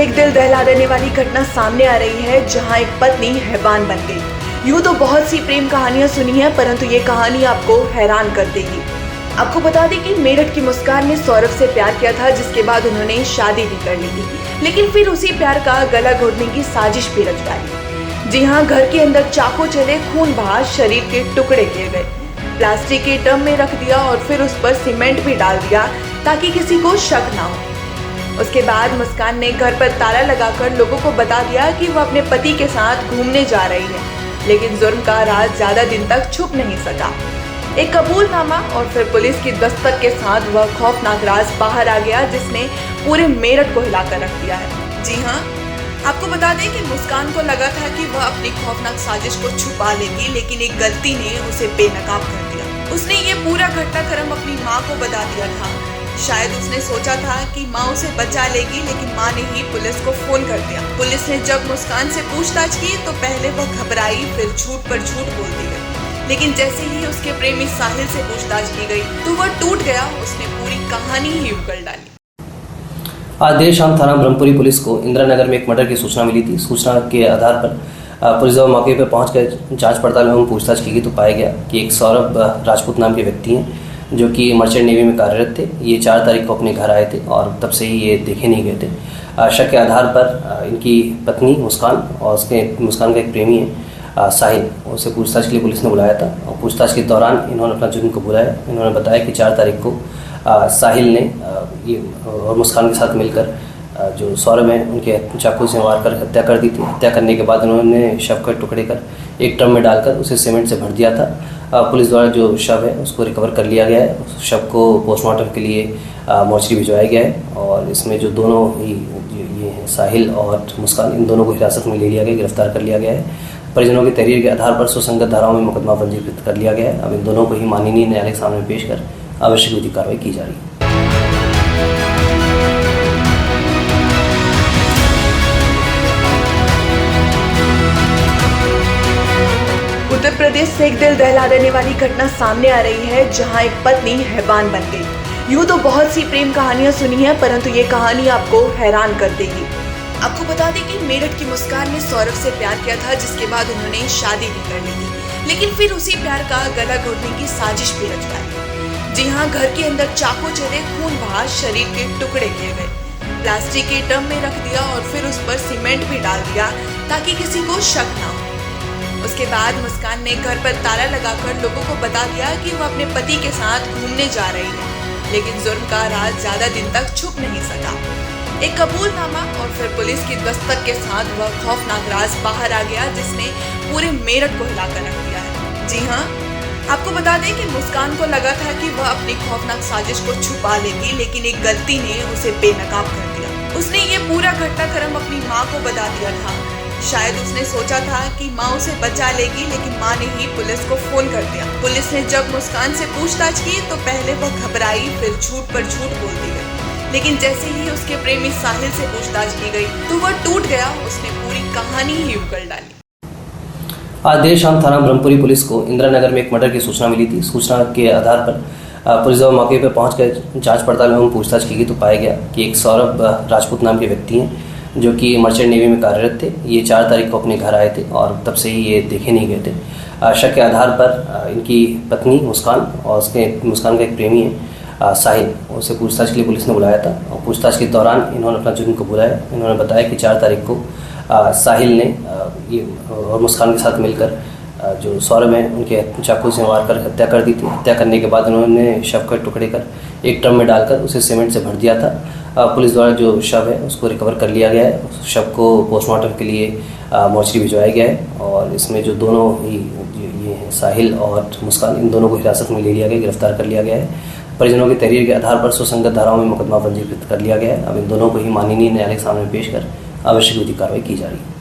एक दिल दहला देने वाली घटना सामने आ रही है, जहां एक पत्नी हैवान बन गई। यूं तो बहुत सी प्रेम कहानियां सुनी हैं, परंतु ये कहानी आपको हैरान कर देगी। आपको बता दें कि मेरठ की मुस्कान ने सौरभ से प्यार किया था, जिसके बाद उन्होंने शादी भी कर ली थी, लेकिन फिर उसी प्यार का गला घोटने की साजिश भी रच डाली। जी हाँ, घर के अंदर चाकू चले, खून बहा, शरीर के टुकड़े किए गए, प्लास्टिक के ड्रम में रख दिया और फिर उस पर सीमेंट भी डाल दिया ताकि किसी को शक ना हो। उसके बाद मुस्कान ने घर पर ताला लगाकर लोगों को बता दिया कि वह अपने पति के साथ घूमने जा रही है, लेकिन जुर्म का राज ज्यादा दिन तक छुप नहीं सका। एक कबूलनामा और फिर पुलिस की दस्तक के साथ वह खौफनाक राज बाहर आ गया, जिसने पूरे मेरठ को हिलाकर रख दिया है। जी हाँ, आपको बता दें कि मुस्कान को लगा था कि वह अपनी खौफनाक साजिश को छुपा लेगी, लेकिन एक गलती ने उसे बेनकाब कर दिया। उसने ये पूरा घटनाक्रम अपनी माँ को बता दिया था। शायद उसने सोचा था कि माँ उसे बचा लेगी, लेकिन माँ ने ही पुलिस को फोन कर दिया। पुलिस ने जब मुस्कान से पूछताछ की तो पहले वह घबराई, फिर झूठ पर झूठ बोलती गई, लेकिन जैसे ही उसके प्रेमी साहिल से पूछताछ की गई तो वह टूट गया। उसने पूरी कहानी ही उगल डाली। आज देर शाम थाना ब्रह्मपुरी पुलिस को इंदिरा नगर में एक मर्डर की सूचना मिली थी। सूचना के आधार पर पुलिस जब मौके पर पहुंचकर जांच पड़ताल एवं पूछताछ की गई तो पाया गया कि एक सौरभ राजपूत नाम के व्यक्ति हैं, जो कि मर्चेंट नेवी में कार्यरत थे। ये 4 तारीख को अपने घर आए थे और तब से ही ये देखे नहीं गए थे। शक के आधार पर इनकी पत्नी मुस्कान और उसके मुस्कान का एक प्रेमी है साहिल, उसे पूछताछ के लिए पुलिस ने बुलाया था और पूछताछ के दौरान इन्होंने अपना जुर्म कबूला है। इन्होंने बताया कि 4 तारीख को साहिल ने ये और मुस्कान के साथ मिलकर जो सौरभ है उनके चाकू से मार कर हत्या कर दी थी। हत्या करने के बाद उन्होंने शव के टुकड़े कर एक ड्रम में डालकर उसे सीमेंट से भर दिया था। पुलिस द्वारा जो शव है उसको रिकवर कर लिया गया है। उस शव को पोस्टमार्टम के लिए मोर्चरी भिजवाया गया है और इसमें जो दोनों ही ये हैं साहिल और मुस्कान, इन दोनों को हिरासत में ले लिया गया, गिरफ्तार कर लिया गया है। परिजनों की तहरीर के आधार पर सुसंगत धाराओं में मुकदमा पंजीकृत कर लिया गया है। अब इन दोनों को ही माननीय न्यायालय के सामने पेश कर आवश्यक विधिक कार्रवाई की जा रही है। उत्तर प्रदेश से एक दिल दहला देने वाली घटना सामने आ रही है, जहां एक पत्नी हैवान बन गई। यूं तो बहुत सी प्रेम कहानियां सुनी हैं, परंतु ये कहानी आपको हैरान कर देगी। आपको बता दें कि मेरठ की मुस्कान ने सौरभ से प्यार किया था, जिसके बाद उन्होंने शादी भी कर ली थी, लेकिन फिर उसी प्यार का गला घोटने की साजिश भी रच डाली। जी हाँ, घर के अंदर चाकू चले, खून बहा, शरीर के टुकड़े किए गए, प्लास्टिक के ड्रम में रख दिया और फिर उस पर सीमेंट भी डाल दिया ताकि किसी को शक ना हो। उसके बाद मुस्कान ने घर पर ताला लगाकर लोगों को बता दिया कि वह अपने पति के साथ घूमने जा रही है, लेकिन जुर्म का राज ज्यादा दिन तक छुप नहीं सका। एक कबूलनामा और फिर पुलिस की दस्तक के साथ वह खौफनाक राज बाहर आ गया, जिसने पूरे मेरठ को हिलाकर रख दिया है। जी हाँ, आपको बता दें कि मुस्कान को लगा था कि वह अपनी खौफनाक साजिश को छुपा लेगी, लेकिन एक गलती ने उसे बेनकाब कर दिया। उसने ये पूरा घटनाक्रम अपनी माँ को बता दिया था। शायद उसने सोचा था कि माँ उसे बचा लेगी, लेकिन माँ ने ही पुलिस को फोन कर दिया। पुलिस ने जब मुस्कान से पूछताछ की तो पहले वह घबराई, फिर झूठ पर झूठ बोलती गई, लेकिन जैसे ही उसके प्रेमी साहिल से पूछताछ की गई तो वह टूट गया। उसने पूरी कहानी ही उगल डाली। आज देर शाम थाना ब्रह्मपुरी पुलिस को इंदिरा नगर में एक मर्डर की सूचना मिली थी। सूचना के आधार पर पुलिस जब मौके पर पहुंचकर जांच पड़ताल एवं पूछताछ की गई तो पाया गया कि एक सौरभ राजपूत नाम के व्यक्ति हैं, जो कि मर्चेंट नेवी में कार्यरत थे। ये 4 तारीख को अपने घर आए थे और तब से ही ये देखे नहीं गए थे। शक के आधार पर इनकी पत्नी मुस्कान और उसके मुस्कान का एक प्रेमी है साहिल, उसे पूछताछ के लिए पुलिस ने बुलाया था और पूछताछ के दौरान इन्होंने अपना जुर्म कबूला है। इन्होंने बताया कि 4 तारीख को साहिल ने ये और मुस्कान के साथ मिलकर जो सौरभ है उनके चाकू से मार कर हत्या कर दी थी। हत्या करने के बाद उन्होंने शव के टुकड़े कर एक ड्रम में डालकर उसे सीमेंट से भर दिया था। पुलिस द्वारा जो शव है उसको रिकवर कर लिया गया है। उस शव को पोस्टमार्टम के लिए मोर्चरी भिजवाया गया है और इसमें जो दोनों ही ये हैं साहिल और मुस्कान, इन दोनों को हिरासत में ले लिया गया, गिरफ्तार कर लिया गया है। परिजनों की तहरीर के आधार पर सुसंगत धाराओं में मुकदमा पंजीकृत कर लिया गया है। अब इन दोनों को ही माननीय न्यायालय के सामने पेश कर आवश्यक विधिक कार्रवाई की जा रही है।